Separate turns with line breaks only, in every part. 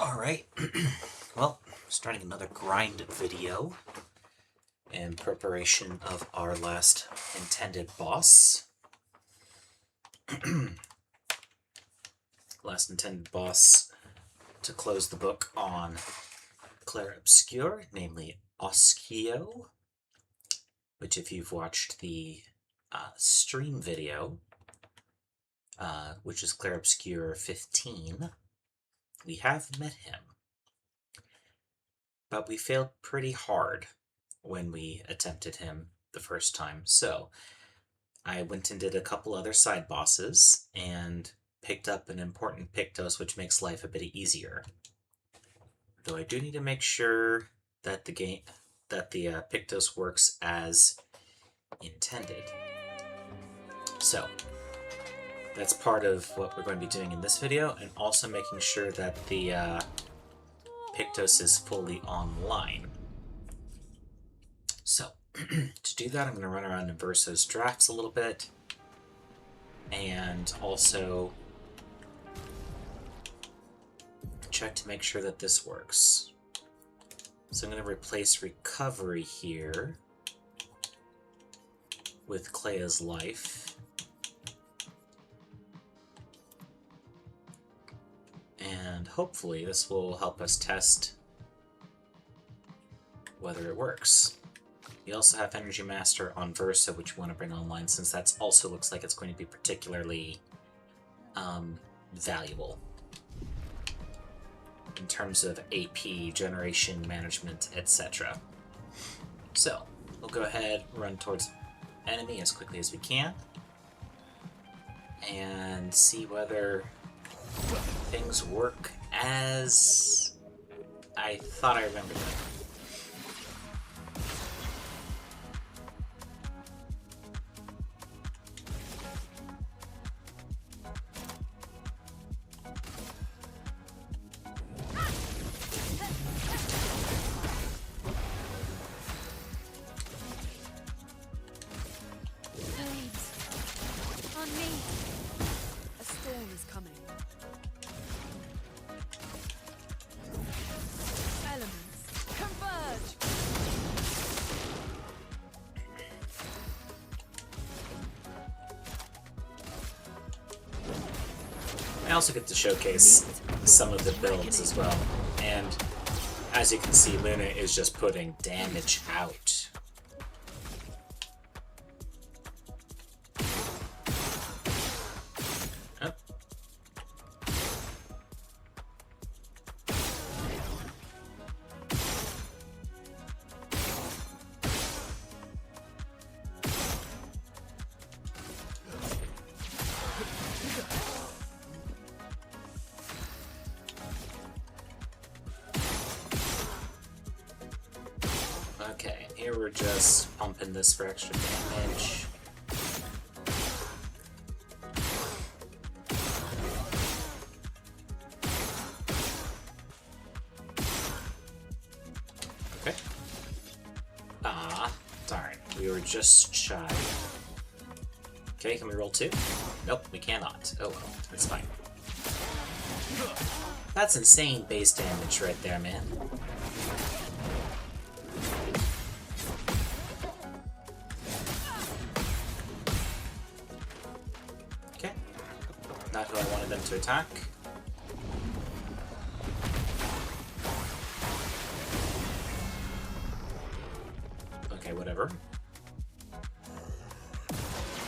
Alright, well, starting another grind video in preparation of our last intended boss. Last intended boss to close the book on Clair Obscur, namely Esquie, which if you've watched the stream video, which is Clair Obscur 15, we have met him. But we failed pretty hard when we attempted him the first time, so I went and did a couple other side bosses and picked up an important pictos, which makes life a bit easier. Though I do need to make sure that the pictos works as intended. So that's part of what we're going to be doing in this video, and also making sure that the pictos is fully online. So to do that, I'm going to run around in Verso's drafts a little bit, and also check to make sure that this works. So I'm going to replace recovery here with Clair's life. And hopefully this will help us test whether it works. We also have Energy Master on Verso, which we want to bring online, since that also looks like it's going to be particularly valuable in terms of AP, generation, management, etc. So, we'll go ahead, run towards enemy as quickly as we can, and see whether things work as I thought I remembered them. I also get to showcase some of the builds as well, and as you can see, Luna is just putting damage out. Oh. Okay, here we're just pumping this for extra damage. Okay. Ah, darn. We were just shy. Okay, can we roll 2? Nope, we cannot. Oh well, it's fine. That's insane base damage right there, man. Not who I wanted them to attack. Okay, whatever.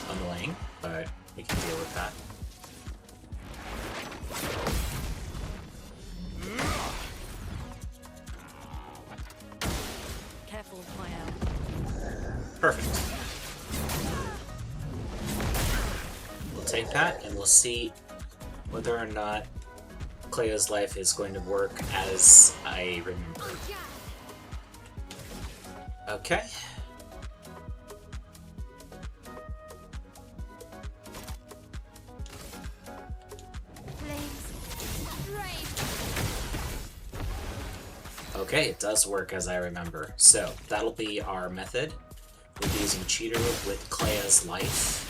Annoying, but we can deal with that.
Careful of my arrow.
Perfect. Take that, and we'll see whether or not Clair's life is going to work as I remember. Okay. Okay, it does work as I remember. So, that'll be our method. We'll be using Cheater with Clair's life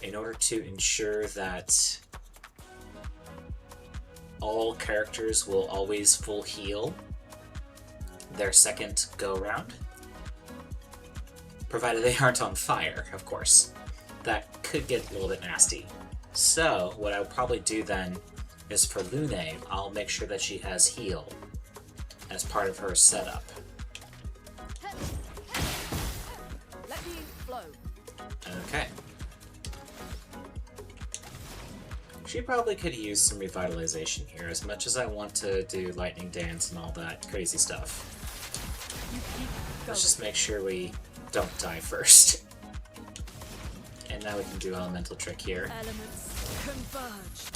in order to ensure that all characters will always full heal their second go-around, provided they aren't on fire, of course. That could get a little bit nasty. So, what I would probably do then is for Lune, I'll make sure that she has heal as part of her setup.
Let me flow.
Okay. She probably could use some revitalization here, as much as I want to do lightning dance and all that crazy stuff.
You keep going.
Let's just make sure we don't die first. And now we can do elemental trick here.
Elements converge.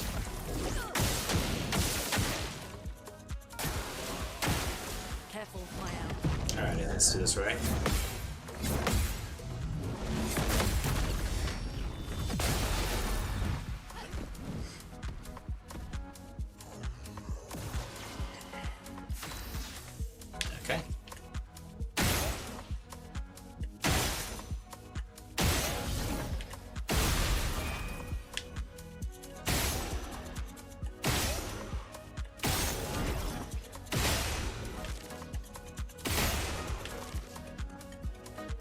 Careful, my ally.
Alright, let's do this right. Okay.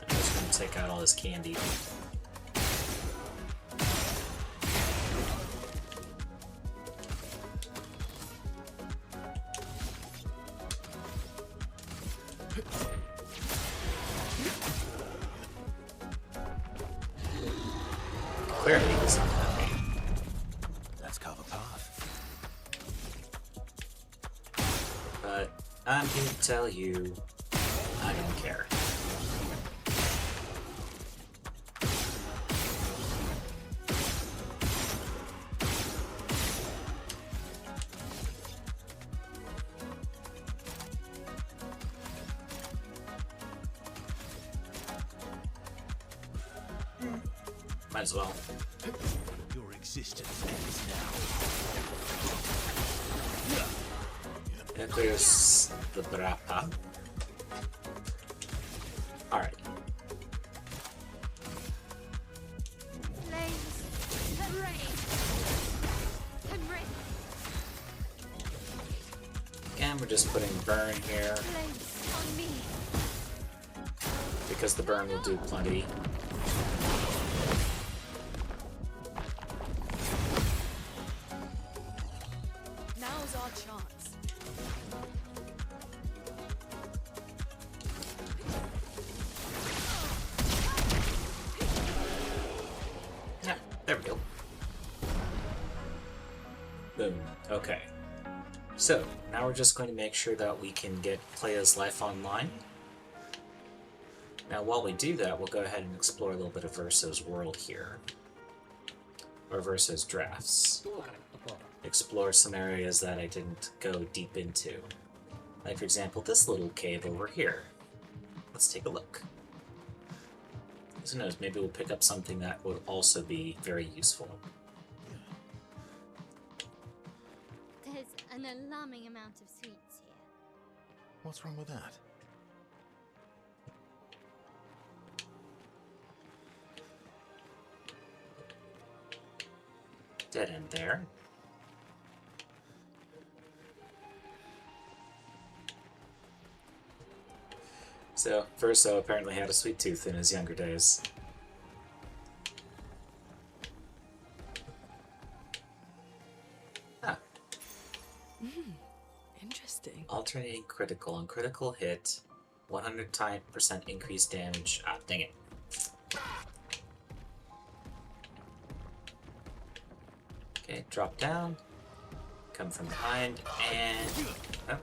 I'm just gonna take out all this candy. Clearly, it's not happy.
Let's carve a path.
But I'm here to tell you, I don't care. Might as well.
Your existence ends now.
That clears the Brapa. Alright.
Flames, rain, and rain,
Again, we're just putting burn here,
flames on me.
because the burn will do plenty.
Now's our chance.
Yeah, there we go. Boom. Okay. So, now we're just going to make sure that we can get Clea's life online. Now, while we do that, we'll go ahead and explore a little bit of Verso's world here. Or Verso's drafts. Explore some areas that I didn't go deep into. Like, for example, this little cave over here. Let's take a look. Who knows, maybe we'll pick up something that would also be very useful.
There's an alarming amount of sweets here.
What's wrong with that?
Dead end there. So, Verso apparently had a sweet tooth in his younger days. Ah,
Interesting.
alternating critical. On critical hit, 100% increased damage. Ah, dang it. Okay, drop down. Come from behind, and... Oh.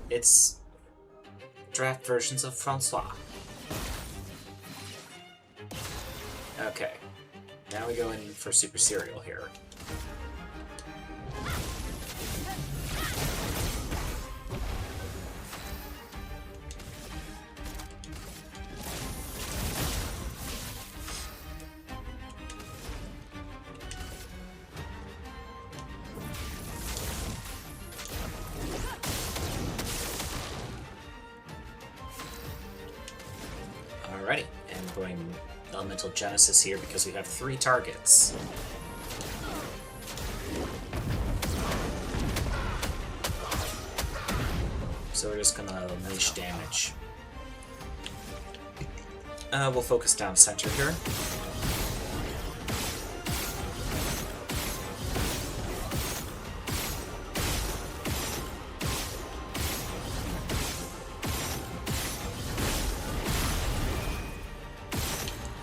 It's draft versions of Francois. Okay. Now we go in for Super Cereal here. Alrighty, and we're going Elemental Genesis here because we have 3 targets. So we're just gonna unleash damage. We'll focus down center here.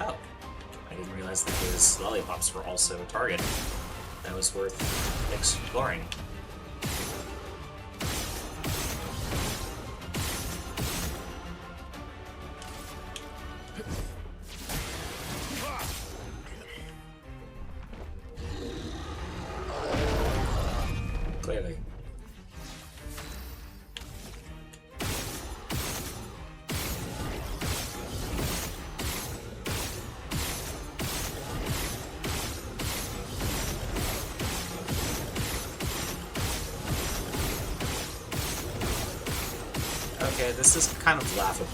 Oh, I didn't realize that those lollipops were also a target. That was worth exploring. Clearly. Okay, this is kind of laughable.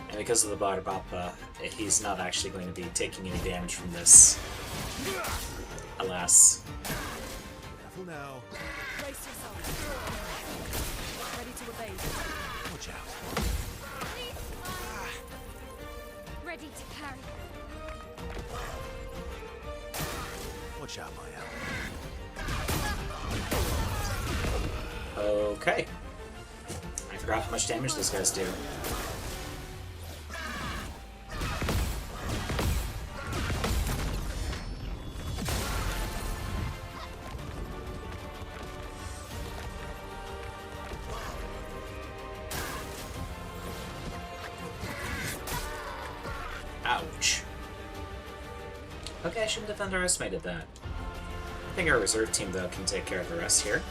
And because of the Barbappa, he's not actually going to be taking any damage from this. Alas.
Careful now.
Brace yourself. Ready to obey.
Watch out.
Ready to carry.
Watch out, my ally.
Okay. I forgot how much damage those guys do. Ouch. Okay, I shouldn't have underestimated that. I think our reserve team, though, can take care of the rest here.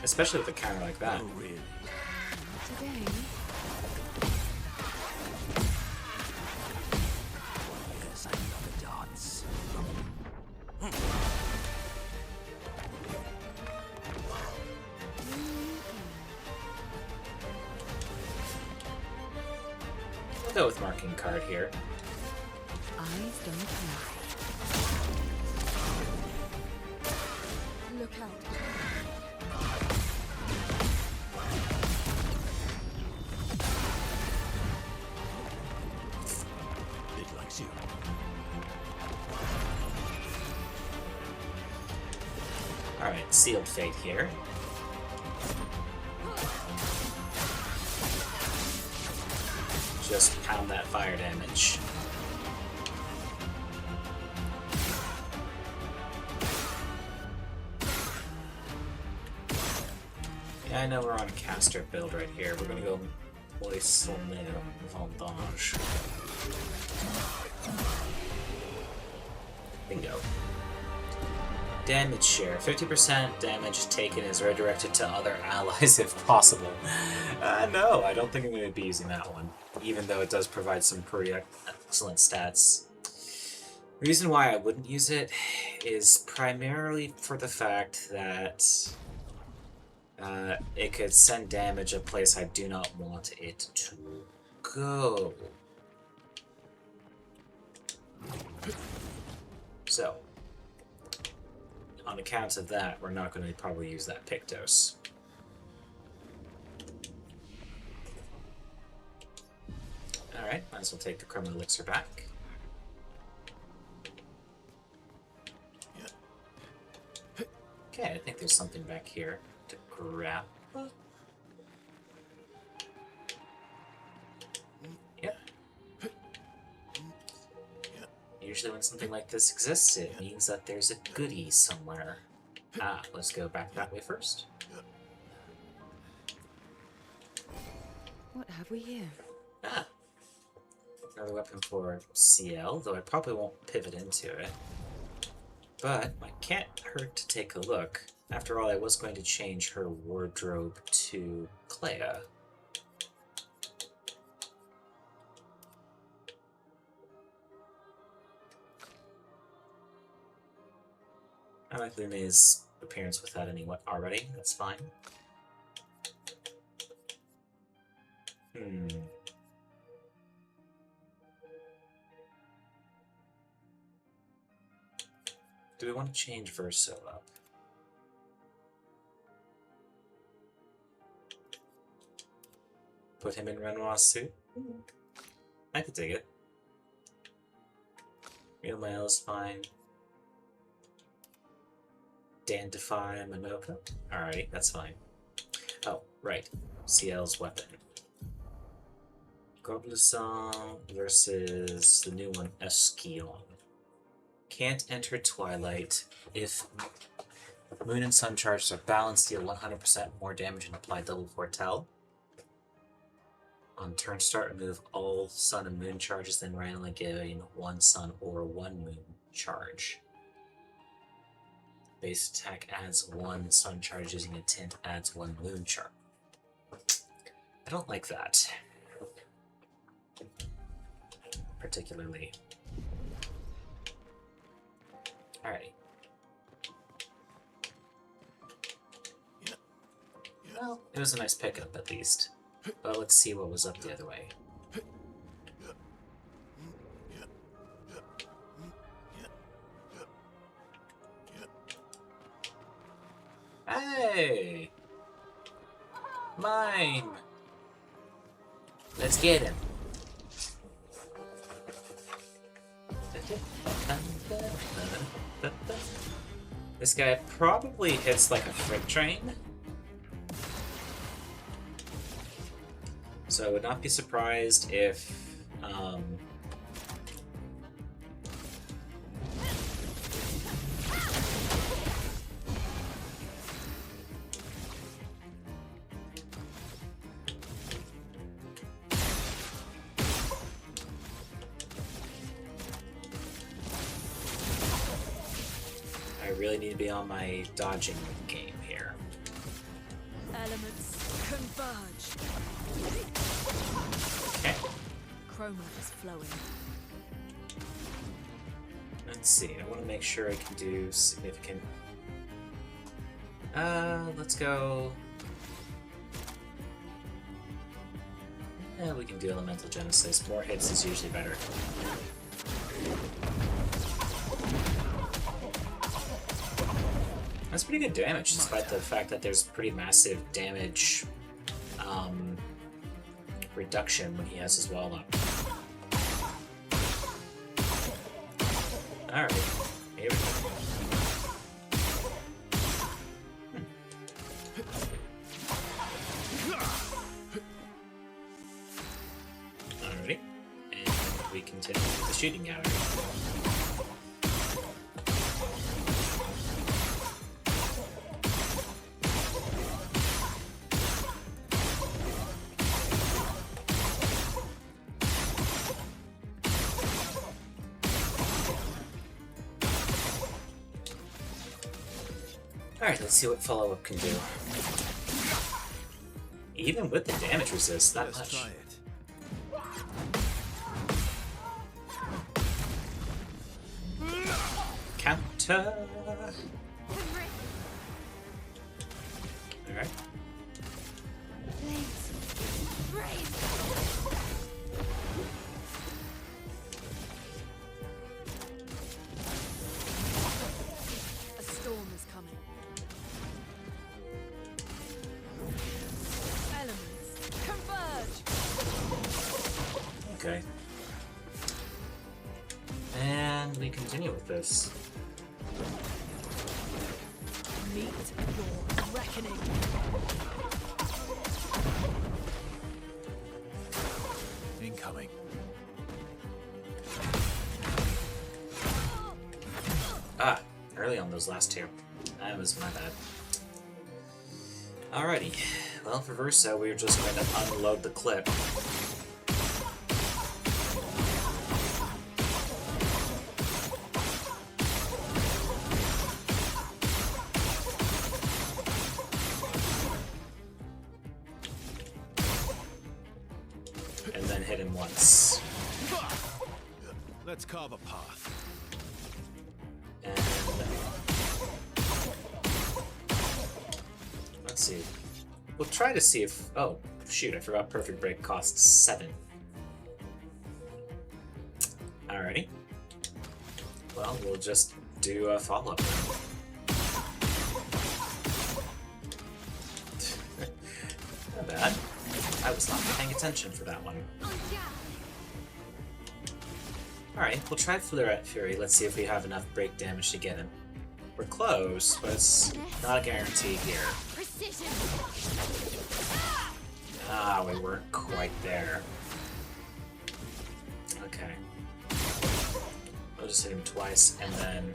Especially with a counter like that.
Oh, really?
Today.
Yes, I love a dance.
We'll go with marking card here.
Eyes don't lie. Look out.
It likes you.
Alright, sealed fate here. Just pound that fire damage. Yeah, I know we're on a caster build right here. We're gonna go Poissonner Vendange. Bingo. Damage share. 50% damage taken is redirected to other allies if possible. No, I don't think I'm going to be using that one, even though it does provide some pretty excellent stats. The reason why I wouldn't use it is primarily for the fact that it could send damage a place I do not want it to go. So, on account of that, we're not going to probably use that pictos. Alright, might as well take the Chroma Elixir back. Okay, I think there's something back here to grab. Yep. Usually when something like this exists, it means that there's a goodie somewhere. Ah, let's go back that way first.
What have we here?
Ah, another weapon for CL, though I probably won't pivot into it. But it can't hurt to take a look. After all, I was going to change her wardrobe to Clair. I like Lune's appearance with that anyway already, that's fine. Do we want to change Verso up? Put him in Renoir's suit? I could dig it. Real Mail is fine. Dandify Manoka? Alrighty, that's fine. Oh, right. CL's weapon. Goblisson versus the new one, Esquie. Can't enter Twilight. If Moon and Sun charges are balanced, deal 100% more damage and apply double foretell. On turn start, remove all Sun and Moon charges, then randomly giving one Sun or one Moon charge. Base attack adds one Sun charge using a tint, adds one Moon charge. I don't like that. Particularly. Alrighty. Well, it was a nice pickup at least. But let's see what was up the other way. Hey! Mine! Let's get him! This guy probably hits like a freight train. So I would not be surprised if I really need to be on my dodging game here.
Elements converge.
Okay.
Chroma is flowing.
Let's see. I want to make sure I can do significant. Let's go. Yeah, we can do Elemental Genesis. More hits is usually better. That's pretty good damage, despite the fact that there's pretty massive damage reduction when he has his wall up. Alright, here we go. Alrighty, and we continue with the shooting gallery. Alright, let's see what follow-up can do. Even with the damage resist, that
Let's
much.
try it.
Counter! Alright.
Blades. Brave.
A storm is coming. Elements converge.
Okay. And we continue with this.
Meet your reckoning.
Incoming.
Ah, early on those last two. That was my bad. Alrighty. Well, for Verso, we're just going to unload the clip. And then hit him once.
Let's carve a path.
And let's see. We'll try to see if. Oh, shoot, I forgot Perfect Break costs 7. Alrighty. Well, we'll just do a follow-up. Not bad. I was not paying attention for that one. Alright, we'll try Fleuret Fury. Let's see if we have enough break damage to get him. We're close, but it's not a guarantee here.
Precision.
Ah, we weren't quite there. Okay. I'll just hit him twice and then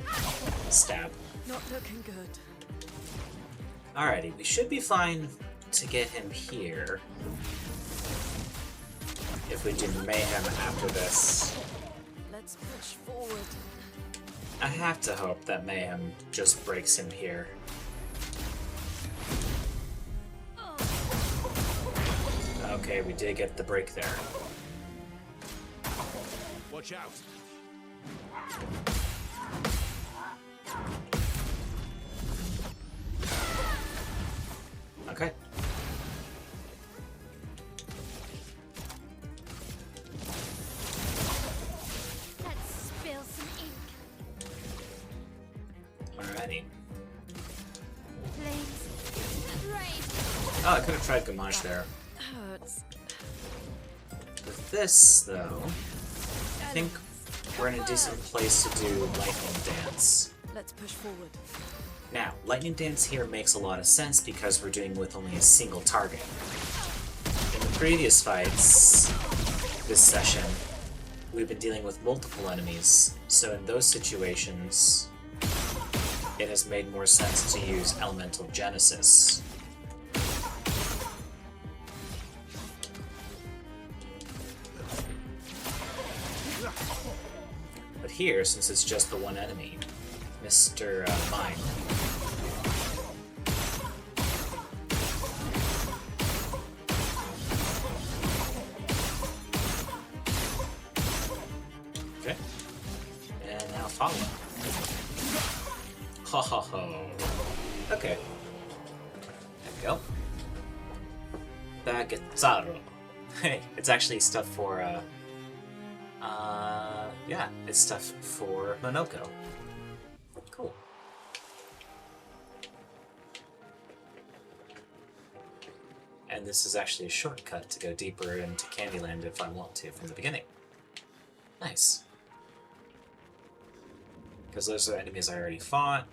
stab.
Not looking good.
Alrighty, we should be fine to get him here. If we do mayhem after this.
Let's push forward.
I have to hope that mayhem just breaks him here. Okay, we did get the break there.
Watch out.
Okay.
Let's spill some ink.
Alrighty.
Flames. Rage.
Oh, I could have tried Gamache there.
Hurts.
With this, though, I think we're in a decent place to do Lightning Dance.
Let's push forward.
Now, Lightning Dance here makes a lot of sense because we're doing with only a single target. In the previous fights, this session, we've been dealing with multiple enemies, so in those situations, it has made more sense to use Elemental Genesis. But here, since it's just the one enemy, Mr. Mine. Okay. And now follow. Ho ho ho. Okay. There we go. Baguettaro. Hey, it's actually stuff for, yeah, it's stuff for Monoko. Cool. And this is actually a shortcut to go deeper into Candyland if I want to from the beginning. Nice. Because those are enemies I already fought,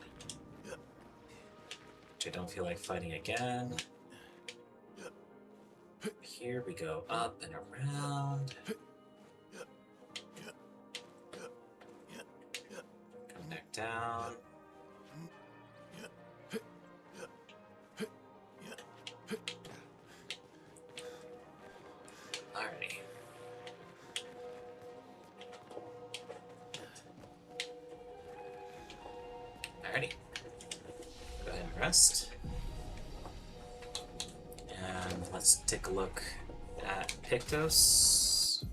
which I don't feel like fighting again. Here we go up and around. Come back down. Alrighty. Alrighty. Go ahead and rest. And let's take a look at Pictos.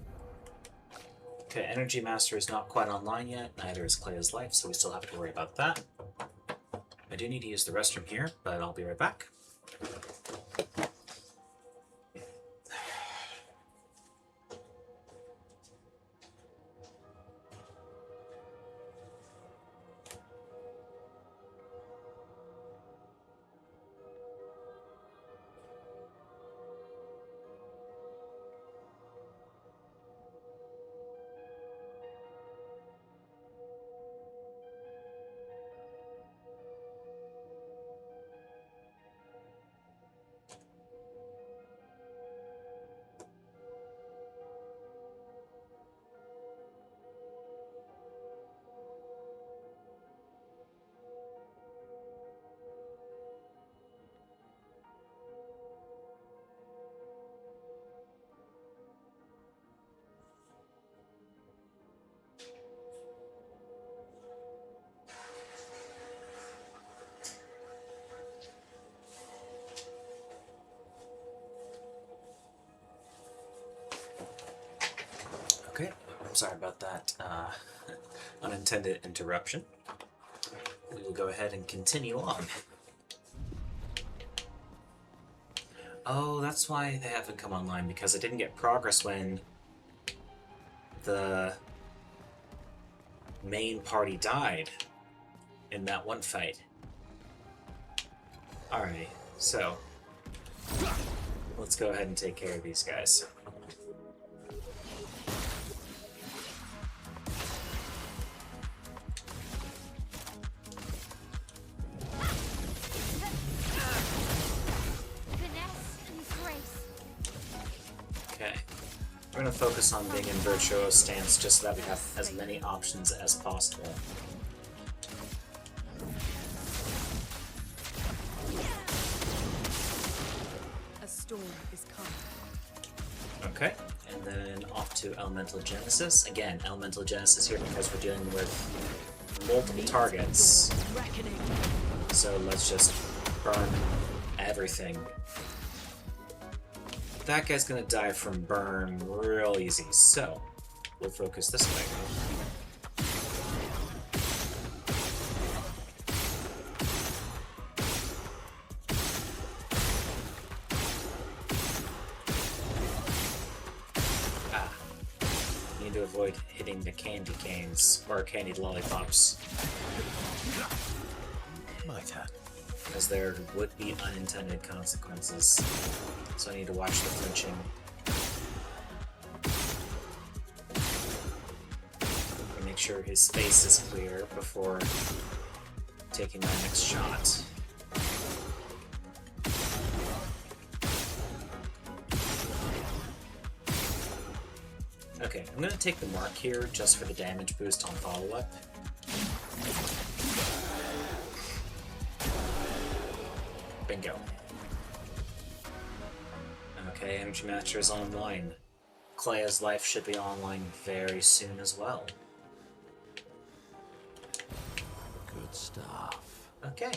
Okay, Energy Master is not quite online yet, neither is Clair's Life, so we still have to worry about that. I do need to use the restroom here, but I'll be right back. Okay, I'm sorry about that unintended interruption. We will go ahead and continue on. Oh, that's why they haven't come online, because I didn't get progress when the main party died. in that one fight. Alrighty, so let's go ahead and take care of these guys.
Finesse and grace.
Okay. We're going to focus on being in Verso stance just so that we have as many options as possible.
A storm is coming.
Okay, and then off to Elemental Genesis. Again, Elemental Genesis here because we're dealing with multiple targets.
Reckoning.
So let's just burn everything. That guy's gonna die from burn real easy, so we'll focus this way. Need to avoid hitting the candy canes or candied lollipops,
My turn.
as there would be unintended consequences. So I need to watch the flinching. And make sure his space is clear before taking my next shot. Okay, I'm gonna take the mark here just for the damage boost on follow-up. Bingo. Okay, Energy Master is online. Clair's life should be online very soon as well.
Good stuff.
Okay.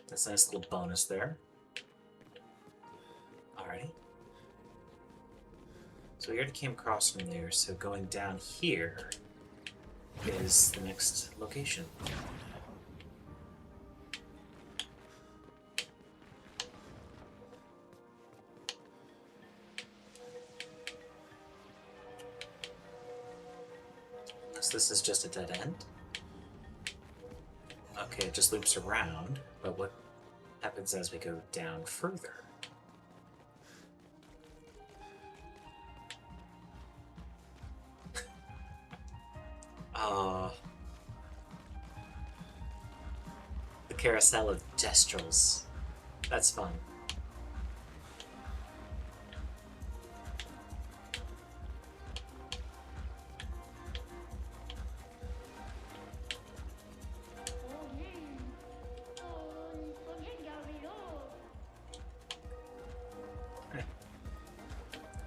That's a nice little bonus there. Alrighty. So we already came across from there, so going down here is the next location. So this is just a dead end. Okay, it just loops around, but what happens as we go down further? The carousel of gestrels. That's fun.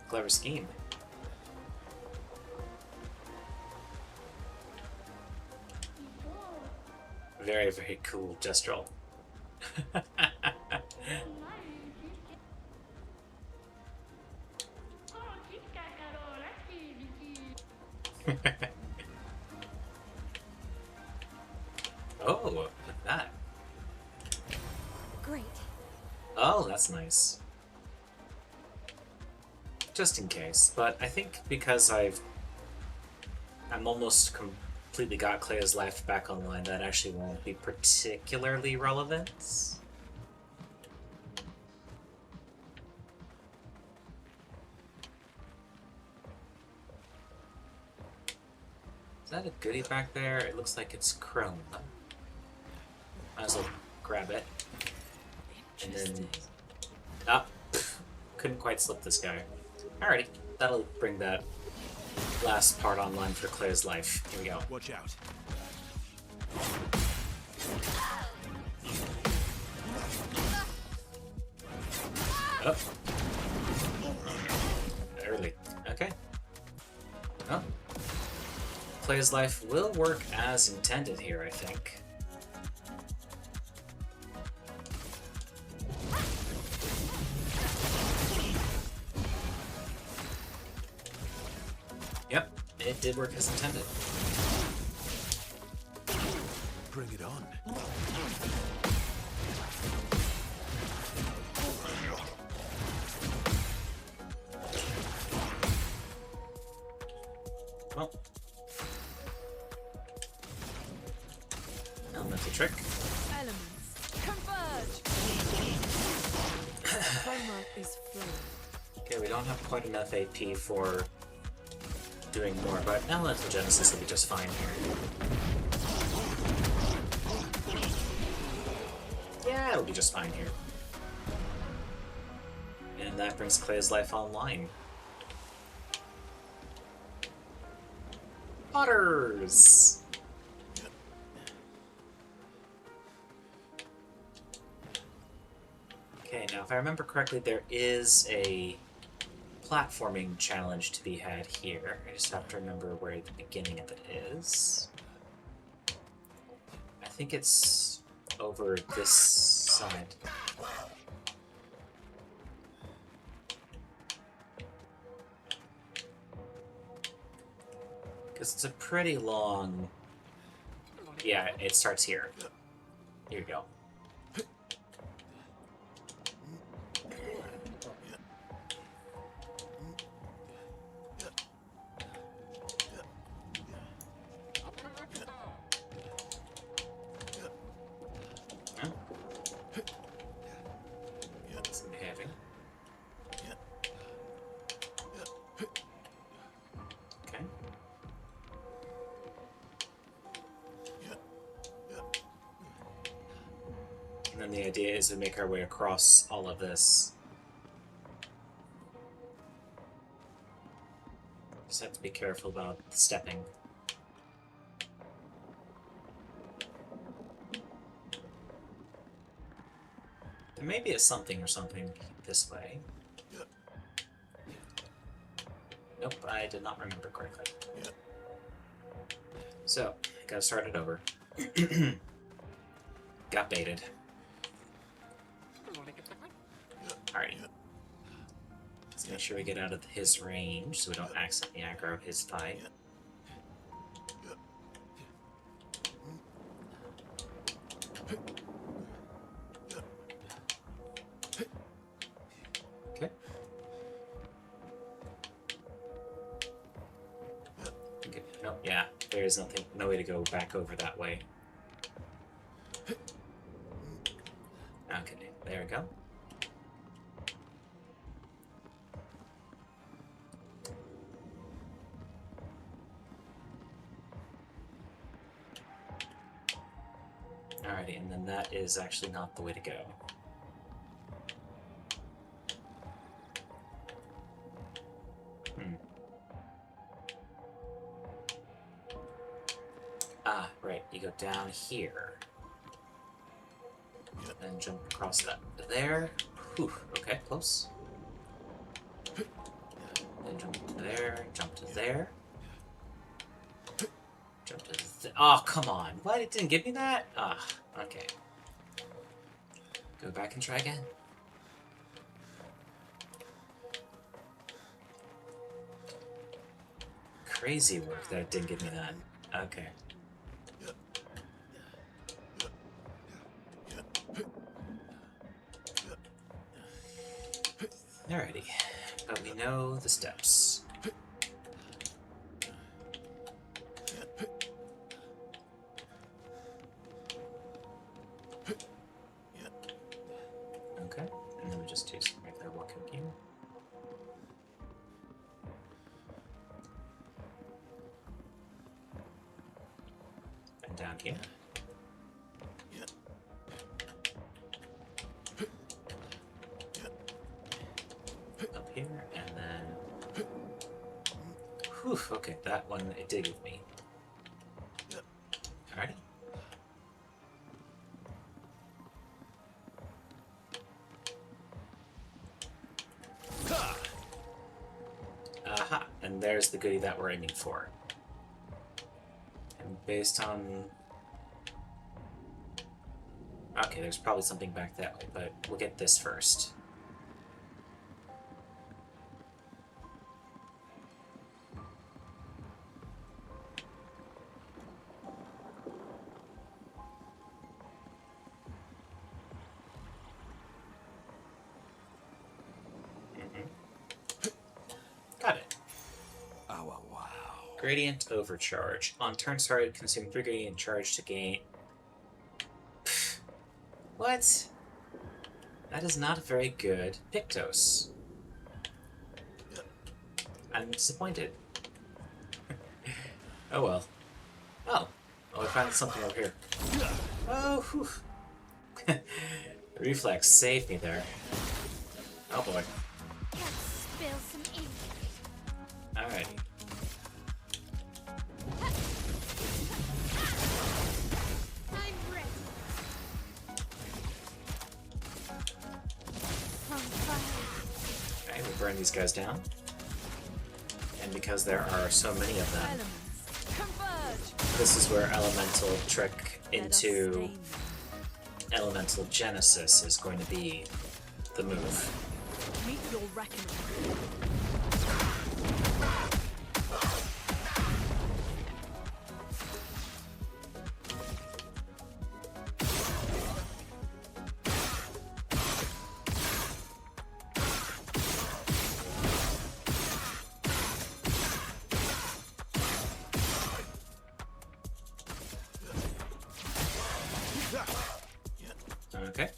Clever scheme. Very, very cool gestural. Oh, look at that.
Great.
Oh, that's nice. Just in case, but I think because I'm almost completely got Clair's life back online, that actually won't be particularly relevant. Is that a goodie back there? It looks like it's chrome. Might as well grab it. And then... Ah! Couldn't quite slip this guy. Alrighty, that'll bring that last part online for Clair's life. Here we go.
Watch out.
Oh. Early. Okay. Oh. Clair's life will work as intended here, I think. Yep, it did work as intended.
Bring it on.
trick.
Elements converge. Chroma is flowing.
Okay, we don't have quite enough AP for doing more, but Elemental Genesis will be just fine here. Yeah, it'll be just fine here. And that brings Clair's life online. Otters! Okay, now if I remember correctly, there is a platforming challenge to be had here. I just have to remember where the beginning of it is. I think it's over this side. Because it's a pretty long... Yeah, it starts here. Here you go. Some heavy. Okay. And then the idea is we make our way across all of this. Just have to be careful about stepping. There may be a something or something this way. Nope, I did not remember correctly. So, gotta start it over. Got baited. Alrighty. Let's make sure we get out of his range so we don't accidentally aggro his fight. Okay. Okay. Nope, yeah. There is nothing, no way to go back over that way. Okay, there we go. Alrighty, and then that is actually not the way to go. Ah, right, you go down here. And jump across that there. Whew, okay, close. Then jump to there, jump to there. Jump to oh, come on. What? It didn't give me that? Ah, okay. Go back and try again. Crazy work that it didn't give me that. Okay. Alrighty. But we know the steps. Okay, and then we just do some regular walking here. And down here. Up here, and then... Whew, okay, that one, it did give me. Alrighty. Aha, and there's the goodie that we're aiming for. And based on... Okay, there's probably something back that way, but we'll get this first. Got it.
Oh, wow.
Gradient overcharge. On turn started, consume 3 gradient charge to gain What? That is not a very good pictos. I'm disappointed. Oh well. Oh. Oh, I found something over here. Oh, whew. Reflex saved me there. Oh boy.
Let's spill some ink.
Alrighty.
I'm ready. On fire.
Okay, we'll burn these guys down. And because there are so many of them,
Elements converge.
this is where elemental trick
Let us
into
stain them.
elemental genesis is going to be the move.
Meet your reckoning.
Okay.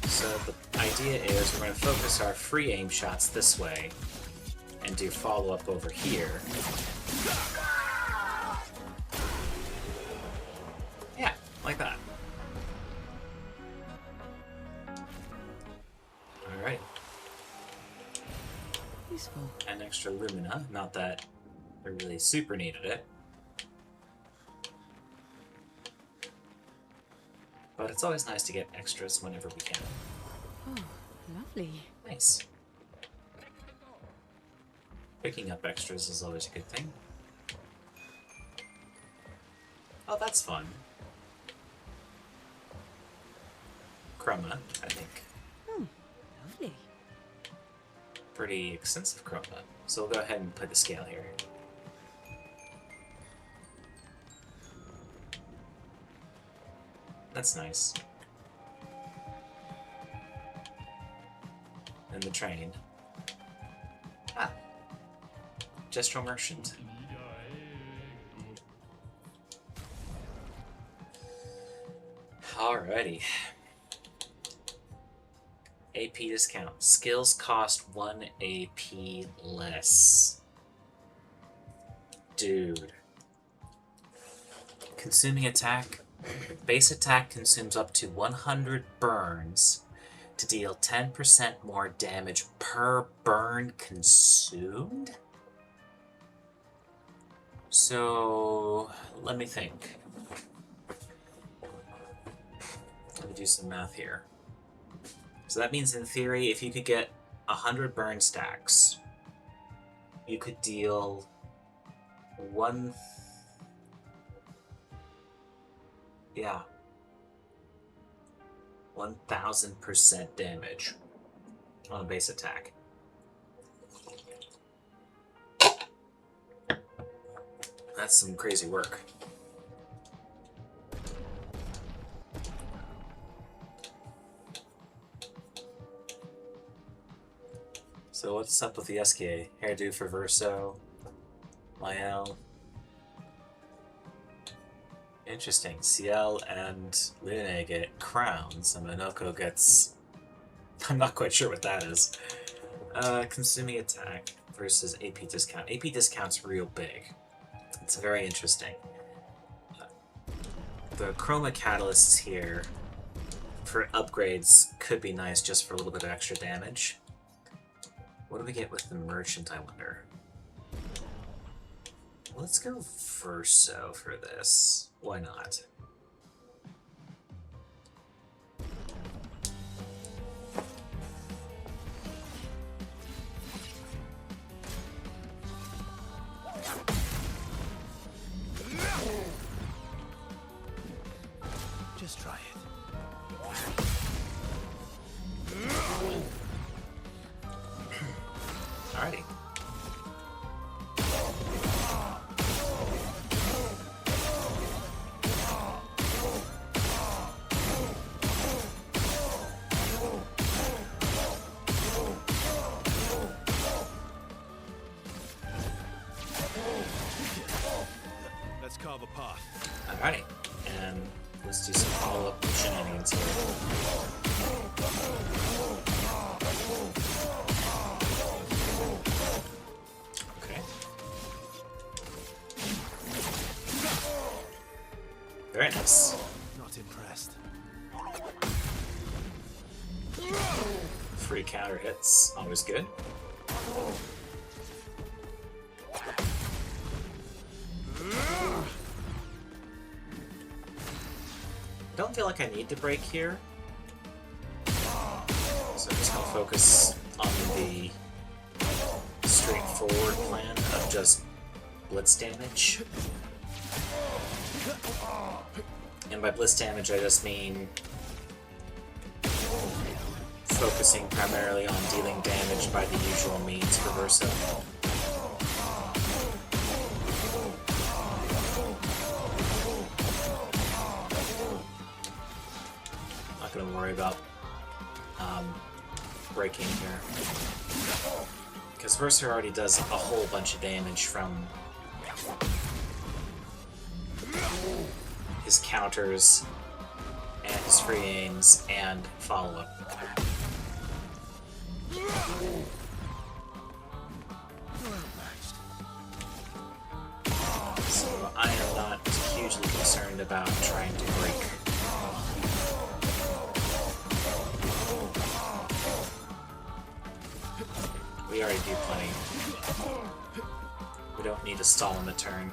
So the idea is we're going to focus our free aim shots this way and do follow-up over here. Yeah, like that. Alright.
Useful.
An extra lumina, not that we really super needed it. But it's always nice to get extras whenever we can.
Oh, lovely.
Nice. Picking up extras is always a good thing. Oh, that's fun. Chroma, I think.
Oh, lovely.
Pretty extensive chroma. So we'll go ahead and put the scale here. That's nice. And the train. Ah. Gestro Merchant. Alrighty. AP discount. Skills cost 1 AP less. Dude. Consuming attack. Base attack consumes up to 100 burns to deal 10% more damage per burn consumed? So, let me think. Let me do some math here. So that means in theory, if you could get 100 burn stacks, you could deal 1000% damage on a base attack. That's some crazy work. So what's up with the Esquie? Hairdo for Verso, Lyell. Interesting. CL and Lune get crowns, and Minoko gets... I'm not quite sure what that is. Consuming attack versus AP discount. AP discount's real big. It's very interesting. The chroma catalysts here for upgrades could be nice just for a little bit of extra damage. What do we get with the merchant, I wonder? Let's go Verso for this. Why not?
Just try it.
Alrighty.
Let's carve a path.
let's do some follow-up shenanigans here. Okay. Very nice.
Not impressed.
Free counter hits, always good. I don't feel like I need to break here, so I'm just gonna focus on the straightforward plan of just blitz damage. And by blitz damage, I just mean focusing primarily on dealing damage by the usual means for Verso. Not gonna worry about breaking here, because Verso already does a whole bunch of damage from his counters and his free aims and follow-up. So I am not hugely concerned about trying to break. We already do plenty. We don't need to stall on the turn.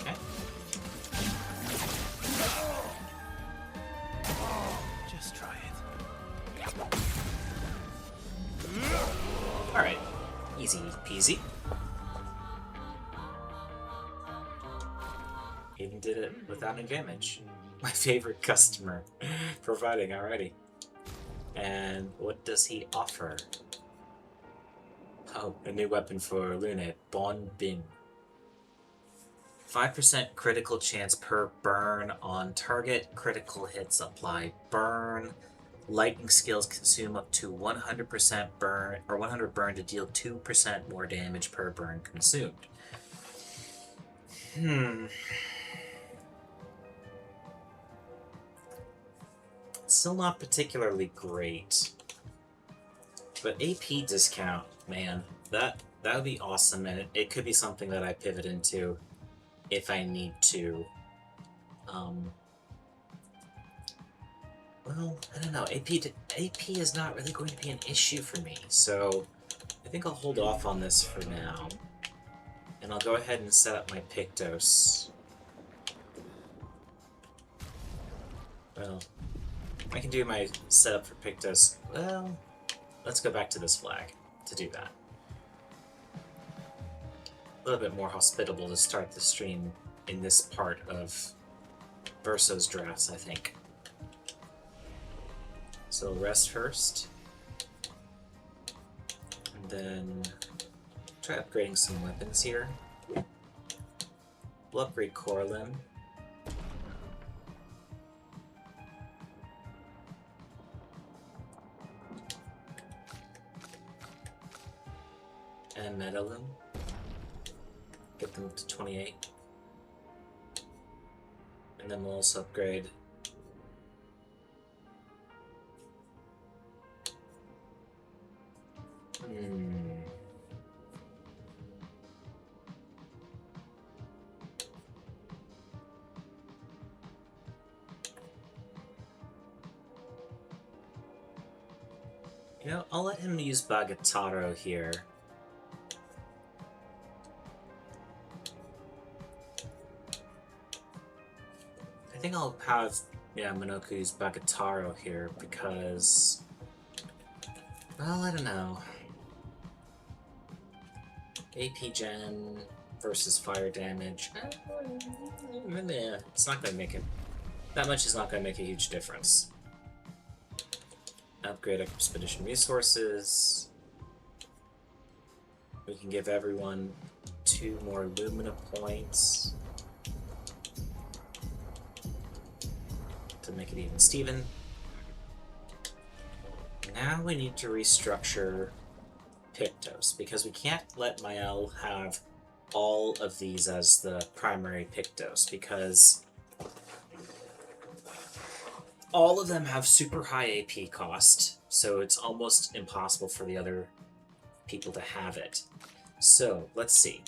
Okay.
Just try it.
Alright. Easy peasy. Even did it without any damage. My favorite customer. Providing already. And what does he offer? Oh, a new weapon for Lune. Bon Bin. 5% critical chance per burn on target. Critical hits apply burn. Lightning skills consume up to 100% burn, or 100 burn to deal 2% more damage per burn consumed. Still not particularly great. But AP discount, man, that would be awesome, and it could be something that I pivot into if I need to. Well, I don't know. AP is not really going to be an issue for me, so I think I'll hold off on this for now. And I'll go ahead and set up my pictos. Well, I can do my setup for pictos. Well, let's go back to this flag to do that. A little bit more hospitable to start the stream in this part of Verso's drafts, I think. So rest first, and then try upgrading some weapons here. We'll upgrade Corlin. And Medellin. Get them to 28. And then we'll also upgrade You know, I'll let him use Bagataro here. I think I'll have, Minoku use Bagataro here because, well, I don't know. AP Gen versus fire damage. It's not going to make it. That much is not going to make a huge difference. Upgrade expedition resources. We can give everyone 2 more Lumina points to make it even Steven. Now we need to restructure pictos, because we can't let Mael have all of these as the primary pictos, because all of them have super high AP cost, so it's almost impossible for the other people to have it. So, let's see.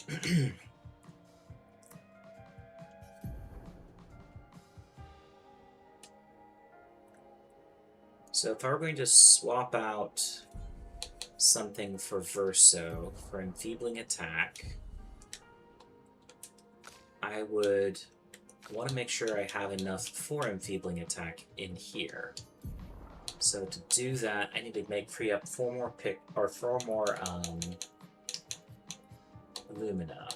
So if I were going to swap out something for Verso for enfeebling attack, I would want to make sure I have enough for enfeebling attack in here. So to do that, I need to free up four more Lumina.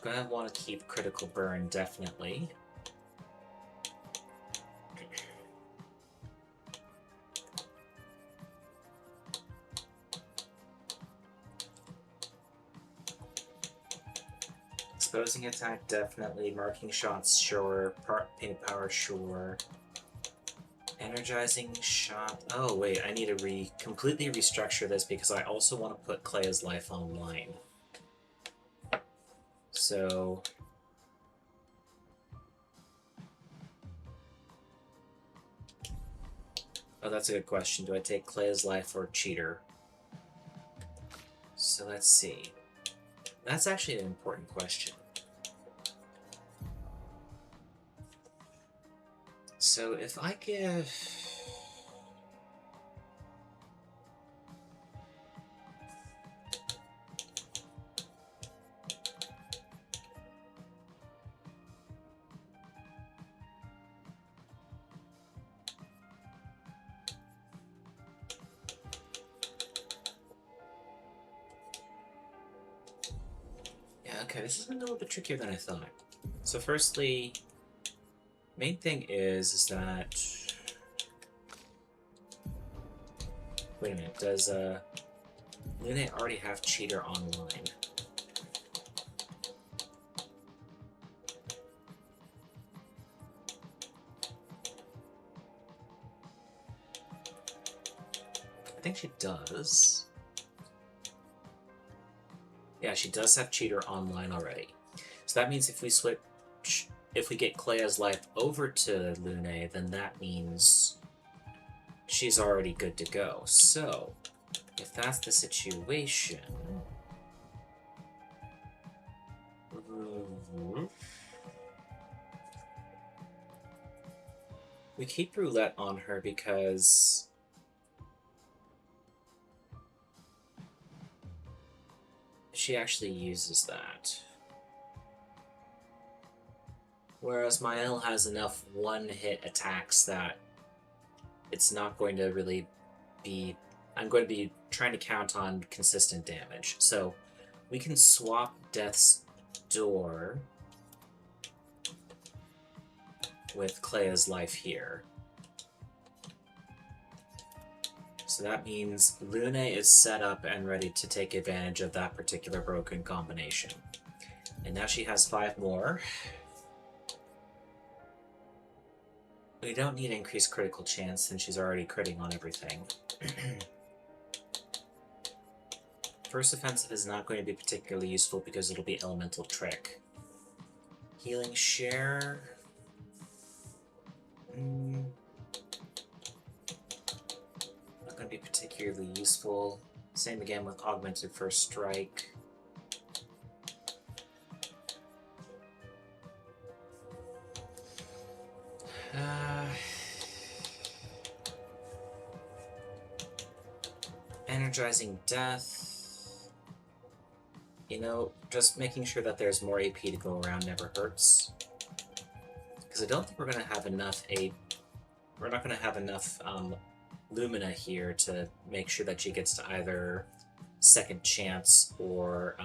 Gonna want to keep critical burn definitely. Exposing attack, definitely. Marking shots, sure. Paint power, sure. Energizing shot. Oh, wait, I need to completely restructure this because I also want to put Clair's life online. So. Oh, that's a good question. Do I take Clair's life or Cheater? So let's see. That's actually an important question. So if I give... Yeah, okay, this is a little bit trickier than I thought. So firstly, main thing is that... Wait a minute, does Lune already have Cheater online? I think she does. Yeah, she does have Cheater online already. So that means if we switch, if we get Claire's life over to Lune, then that means she's already good to go. So, if that's the situation... we keep Roulette on her because... she actually uses that. Whereas Mael has enough one-hit attacks that it's not going to really be... I'm going to be trying to count on consistent damage. So we can swap Death's Door with Claire's life here. So that means Lune is set up and ready to take advantage of that particular broken combination. And now she has 5 more. We don't need increased critical chance since she's already critting on everything. First offensive is not going to be particularly useful because it'll be elemental trick. Healing share... not going to be particularly useful. Same again with augmented first strike. Energizing death. You know, just making sure that there's more AP to go around never hurts. Because I don't think we're going to have enough we're not going to have enough Lumina here to make sure that she gets to either second chance or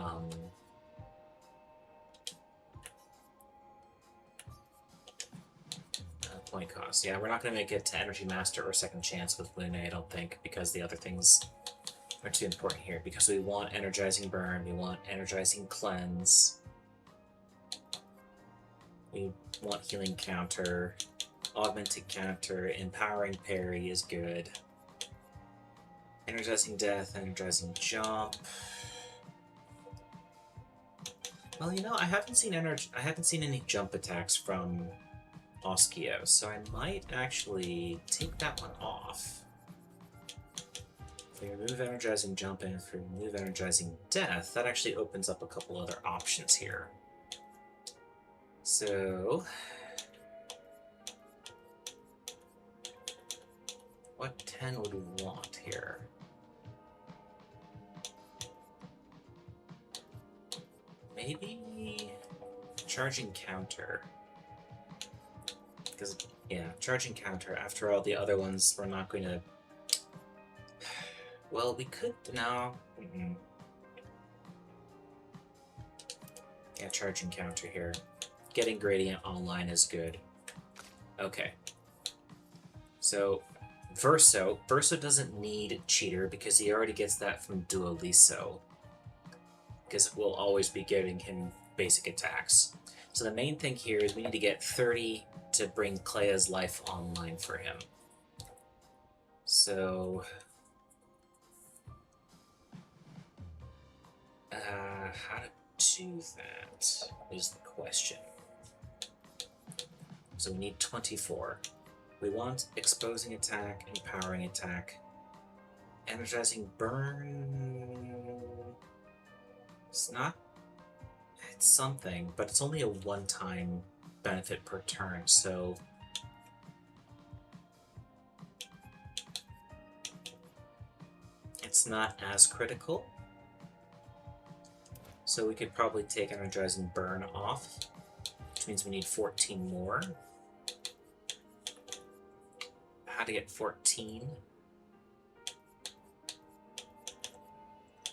point cost. Yeah, we're not going to make it to Energy Master or second chance with Lune, I don't think, because the other things are too important here. Because we want Energizing Burn, we want Energizing Cleanse, we want Healing Counter. Augmented counter, empowering parry is good. Energizing death, energizing jump. Well, you know, I haven't seen any jump attacks from Esquie, so I might actually take that one off. If we remove energizing jump and if we remove energizing death, that actually opens up a couple other options here. So, what 10 would we want here? Maybe charging counter. Because, yeah, charging counter. After all, the other ones, we're not going to... Well, we could... No. Yeah, charging counter here. Getting gradient online is good. Okay. So, Verso doesn't need cheater because he already gets that from Duoliso. Because we'll always be giving him basic attacks. So the main thing here is we need to get 30 to bring Clair's life online for him. So... how to do that is the question. So we need 24. We want exposing attack, empowering attack, energizing burn. It's not... It's something, but it's only a one-time benefit per turn, so... It's not as critical. So we could probably take energizing burn off, which means we need 14 more. How to get 14?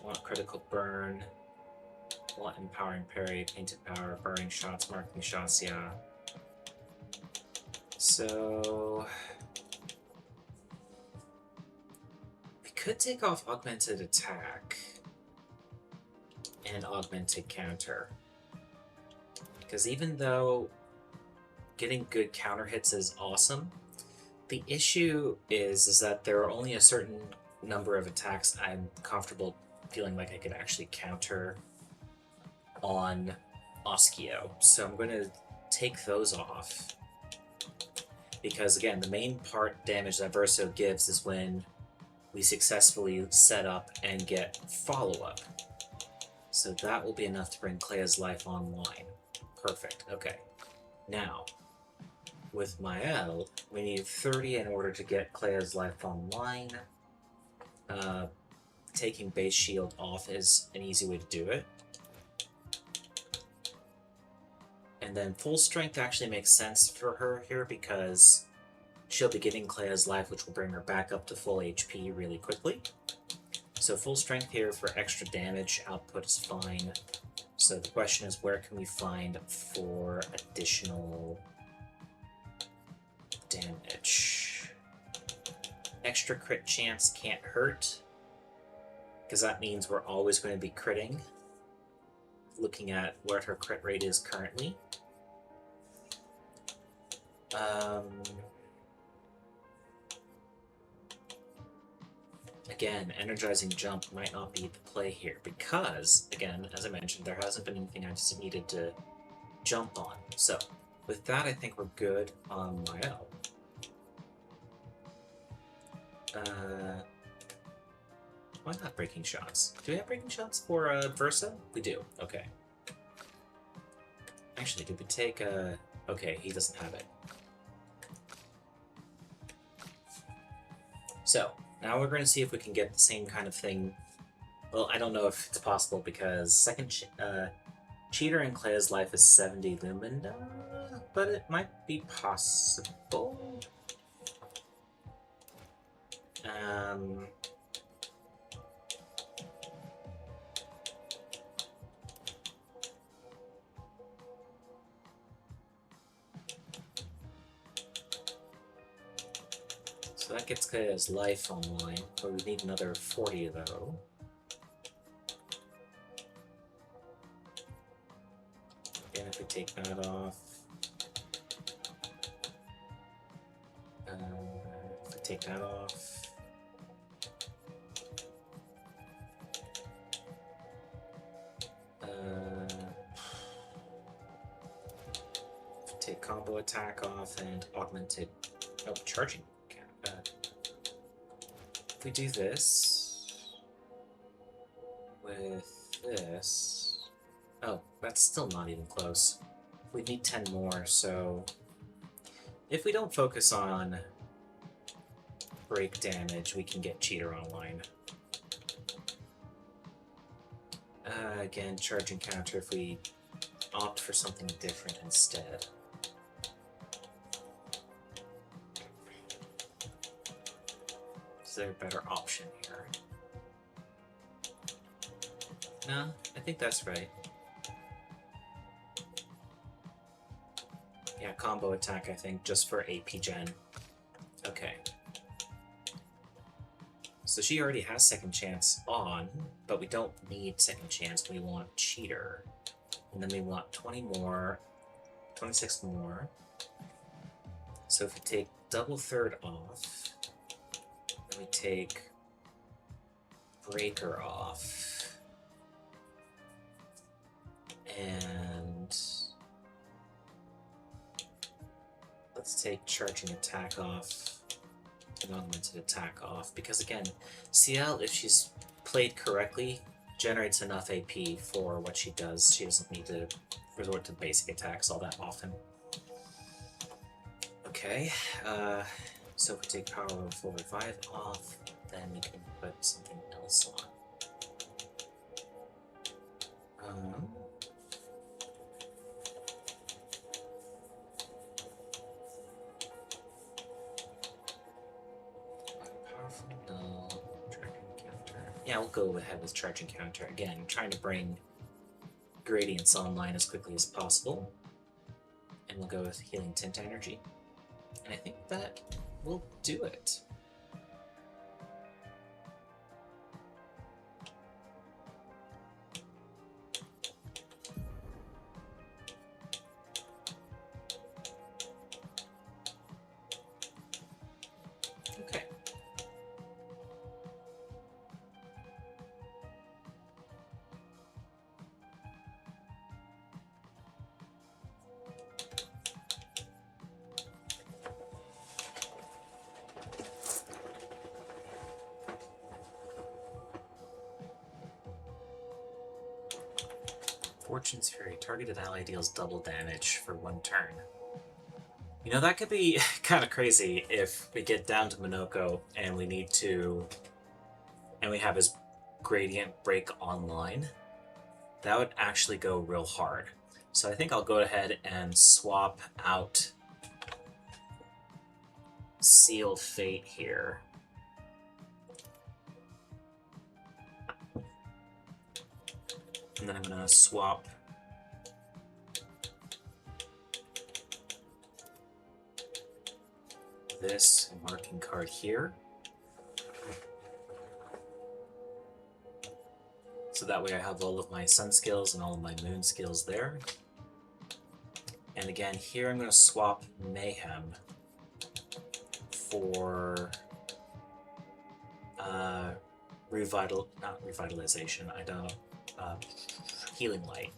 Want critical burn. Want empowering parry, painted power, burning shots, marking shots, yeah. So... we could take off augmented attack and augmented counter. Because even though getting good counter hits is awesome, the issue is that there are only a certain number of attacks I'm comfortable feeling like I could actually counter on Esquie. So I'm going to take those off. Because again, the main part damage that Verso gives is when we successfully set up and get follow-up. So that will be enough to bring Clair's life online. Perfect, okay. Now, with Mael, we need 30 in order to get Clair's life online. Taking base shield off is an easy way to do it. And then full strength actually makes sense for her here because she'll be getting Clair's life, which will bring her back up to full HP really quickly. So full strength here for extra damage output is fine. So the question is, where can we find for additional damage? Extra crit chance can't hurt, because that means we're always going to be critting. Looking at what her crit rate is currently. Again, energizing jump might not be the play here because, again, as I mentioned, there hasn't been anything I just needed to jump on. So, with that, I think we're good on Mael. Why not breaking shots? Do we have breaking shots for Verso? We do. Okay. Actually, did we take okay, he doesn't have it. So, now we're going to see if we can get the same kind of thing. Well, I don't know if it's possible because second cheater in Clair's life is 70 lumina, but it might be possible. So that gets Clair's life online, but we need another 40 though. And if we take that off, Take that off. Take combo attack off and augmented. Oh, charging. If we do this with this. Oh, that's still not even close. We need 10 more, so if we don't focus on break damage, we can get Cheater online. Again, charging counter if we opt for something different instead. Is there a better option here? No, I think that's right. Yeah, combo attack, I think, just for AP gen. Okay. So she already has second chance on, but we don't need second chance. We want Cheater. And then we want 20 more, 26 more. So if we take double third off, then we take Breaker off, and let's take charging attack off and augmented attack off, because again, CL, if she's played correctly, generates enough AP for what she does. She doesn't need to resort to basic attacks all that often. Okay, so if we take Power of Full Revive off, then we can put something else on. Powerful, no. Charging counter. Yeah, we'll go ahead with charging counter again. Trying to bring gradients online as quickly as possible. And we'll go with healing tint energy. And I think that will do it. Okay. Fortune's Fury. Targeted ally deals double damage for 1 turn. You know, that could be kind of crazy if we get down to Minoko and we need to... and we have his Gradient Break online. That would actually go real hard. So I think I'll go ahead and swap out Sealed Fate here. And then I'm going to swap this marking card here. So that way I have all of my sun skills and all of my moon skills there. And again, here I'm going to swap Mayhem for not revitalization, I don't Healing Light.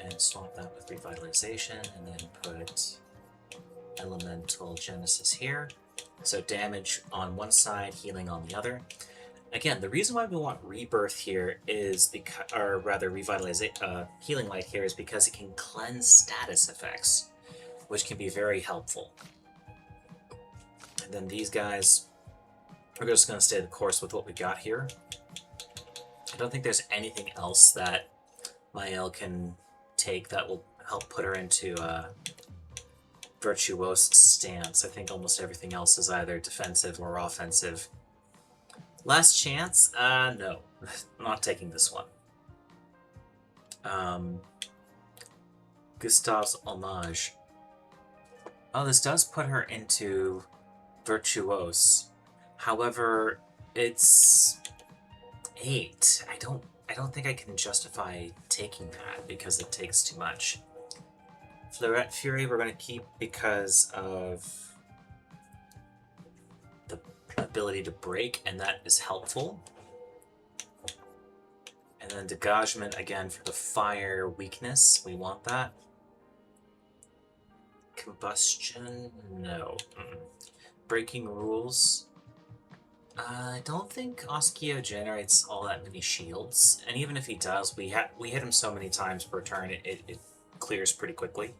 And swap that with revitalization, and then put Elemental Genesis here. So damage on one side, healing on the other. Again, the reason why we want Rebirth here is because, or rather Healing Light here is because it can cleanse status effects, which can be very helpful. And then these guys, we're just going to stay the course with what we got here. I don't think there's anything else that Mael can take that will help put her into a virtuose stance. I think almost everything else is either defensive or offensive. Last chance? No. I'm not taking this one. Gustav's Homage. Oh, this does put her into virtuose. However, it's 8. I don't think I can justify taking that because it takes too much. Fleuret Fury we're going to keep because of ability to break, and that is helpful. And then degagement again for the fire weakness. We want that. Combustion, no. Breaking rules. I don't think Esquie generates all that many shields, and even if he does, we hit him so many times per turn, it clears pretty quickly.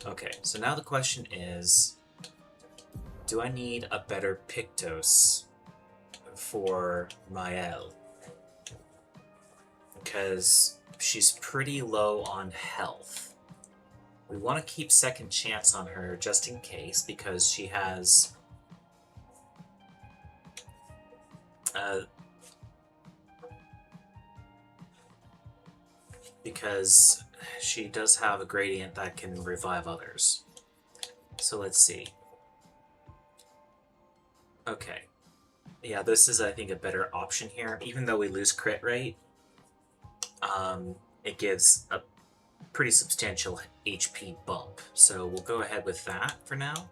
Okay, so now the question is, do I need a better pictos for Maëlle? Because she's pretty low on health. We want to keep second chance on her just in case, because she has because she does have a gradient that can revive others. So let's see. Okay. Yeah, this is, I think, a better option here. Even though we lose crit rate, it gives a pretty substantial HP bump. So we'll go ahead with that for now.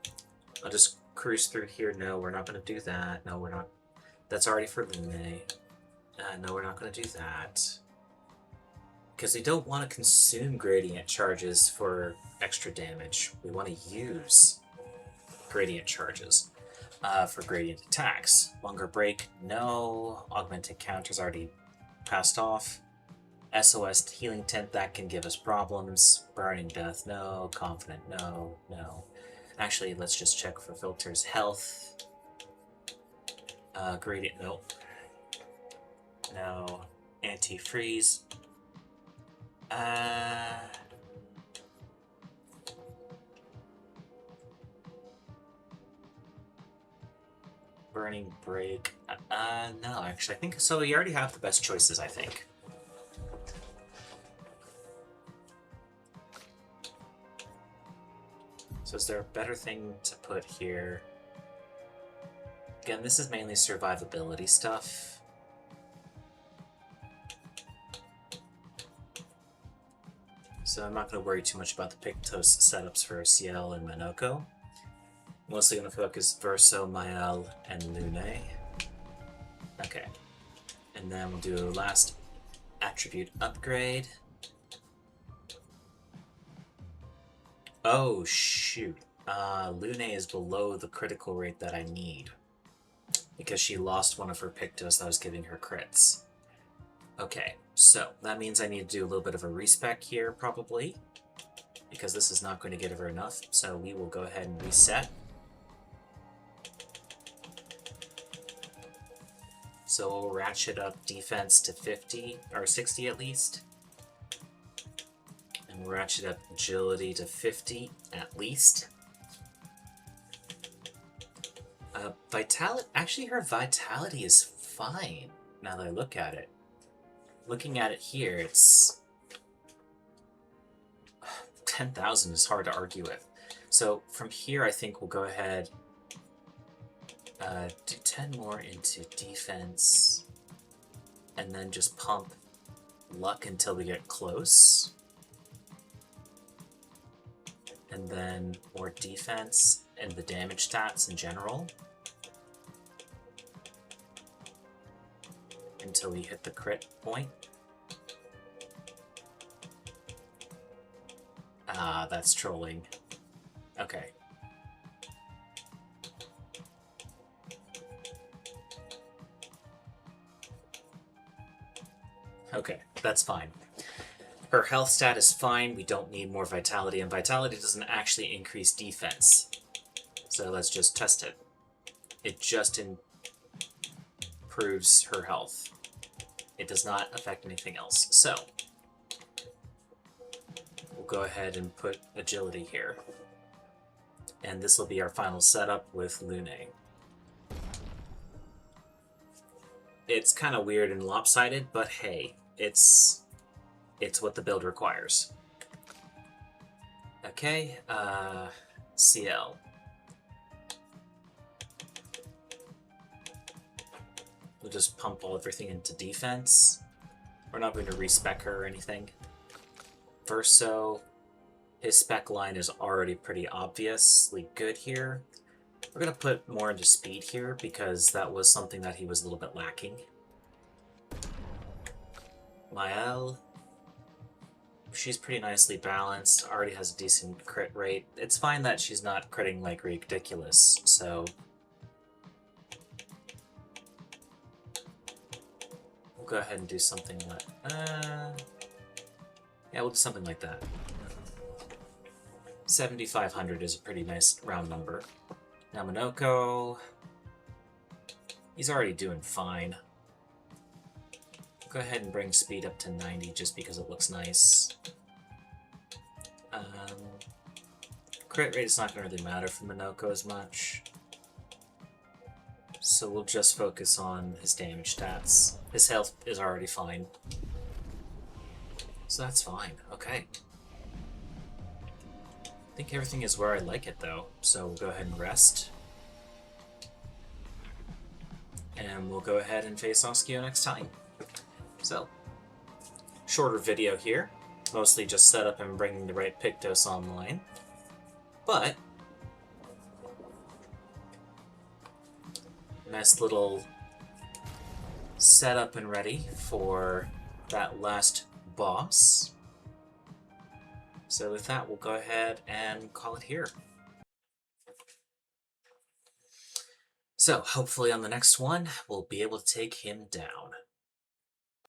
I'll just cruise through here. No, we're not going to do that. No, we're not. That's already for Lune. No, we're not going to do that. Because we don't want to consume gradient charges for extra damage. We want to use gradient charges for gradient attacks. Longer break, no. Augmented counters already passed off. SOS healing tent, that can give us problems. Burning death, no. Confident, no. Actually, let's just check for filters. Health. Gradient, no. No. Anti-freeze. Burning break. No, actually, I think so. We already have the best choices, I think. So is there a better thing to put here? Again, this is mainly survivability stuff. So I'm not going to worry too much about the pictos setups for Ciel and Minoko. Mostly going to focus Verso, Maëlle, and Lune. Okay. And then we'll do last attribute upgrade. Oh, shoot. Lune is below the critical rate that I need, because she lost one of her pictos that was giving her crits. Okay, so that means I need to do a little bit of a respec here, probably, because this is not going to give her enough. So we will go ahead and reset. So we'll ratchet up defense to 50, or 60 at least. And we'll ratchet up agility to 50 at least. Vitality, actually her vitality is fine now that I look at it. Looking at it here, it's 10,000 is hard to argue with. So from here, I think we'll go ahead, do 10 more into defense, and then just pump luck until we get close. And then more defense and the damage stats in general, until we hit the crit point. Ah, that's trolling. Okay. Okay, that's fine. Her health stat is fine, we don't need more vitality, and vitality doesn't actually increase defense. So let's just test it. It just improves her health. It does not affect anything else. So we'll go ahead and put agility here. And this will be our final setup with Lune. It's kind of weird and lopsided, but hey, it's what the build requires. Okay, CL. We'll just pump everything into defense. We're not going to respec her or anything. Verso, his spec line is already pretty obviously good here. We're going to put more into speed here because that was something that he was a little bit lacking. Mael, she's pretty nicely balanced, already has a decent crit rate. It's fine that she's not critting like ridiculous, so we'll go ahead and do something like yeah, we'll do something like that. 7,500 is a pretty nice round number. Now Minoko, he's already doing fine. Go ahead and bring speed up to 90 just because it looks nice. Crit rate is not going to really matter for Minoko as much. So we'll just focus on his damage stats. His health is already fine. So that's fine, okay. I think everything is where I like it though, so we'll go ahead and rest. And we'll go ahead and face Esquie next time. So, shorter video here, mostly just set up and bringing the right pictos online. But, nice little setup and ready for that last boss. So with that, we'll go ahead and call it here. So hopefully on the next one, we'll be able to take him down.